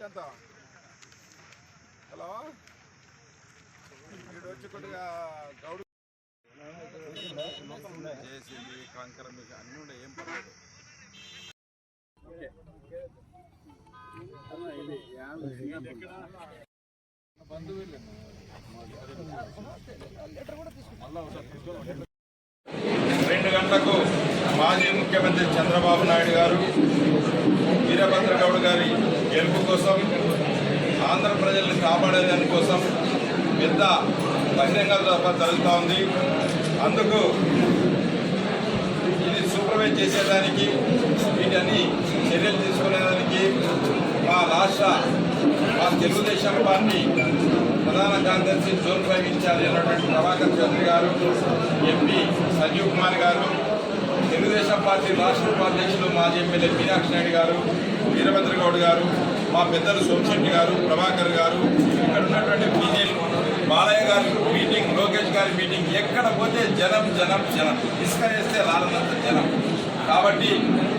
ఎంత హలో వీడు వచ్చి కొద్దిగా గౌడు చేసింది కంకర మీకు అన్నీ ఉండే ఏం పర్లేదు. రెండు గంటలకు మాజీ ముఖ్యమంత్రి చంద్రబాబు నాయుడు గారు వీరభద్ర గౌడ్ గారి గెలుపు కోసం, ఆంధ్ర ప్రజల్ని కాపాడేదాని కోసం పెద్ద బహిరంగ సభ జరుగుతూ ఉంది. అందుకు ఇది సూపర్వైజ్ చేసేదానికి, వీటన్ని చర్యలు తీసుకునేదానికి మా తెలుగుదేశం పార్టీ ప్రధాన కార్యదర్శి జోన్ 5 ఇన్ఛార్జ్ అయినటువంటి ప్రభాకర్ చౌదరి గారు, ఎంపీ సంజీవ్ కుమార్ గారు, తెలుగుదేశం పార్టీ రాష్ట్ర ఉపాధ్యక్షులు మాజీ ఎమ్మెల్యే మీనాక్షి నాయుడు గారు, వీరభద్ర గౌడ్ గారు, మా పెద్దలు సోమశెట్టి గారు, ప్రభాకర్ గారు, ఇక్కడ ఉన్నటువంటి బీజేపీ బాలయ్య గారి మీటింగ్, లోకేష్ గారి మీటింగ్, ఎక్కడ పోతే జనం జనం జనం, ఇసుక వేస్తే రాలనంత జనం. కాబట్టి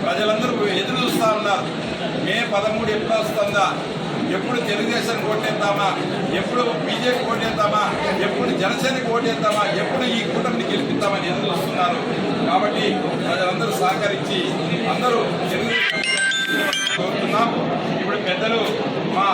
ప్రజలందరూ ఎదురు చూస్తూ ఉన్నారు. మే 13 ఎప్పుడు వస్తుందా, ఎప్పుడు తెలుగుదేశం ఓటేద్దామా, ఎప్పుడు బీజేపీ ఓటేద్దామా, ఎప్పుడు జనసేనకి ఓటేద్దామా, ఎప్పుడు ఈ కూటమిని గెలిపిద్దామని ఎదురు చూస్తున్నారు. కాబట్టి ప్రజలందరూ సహకరించి అందరూ తెలుగుదేశం కోరుతున్నాం. ఇప్పుడు పెద్దలు మా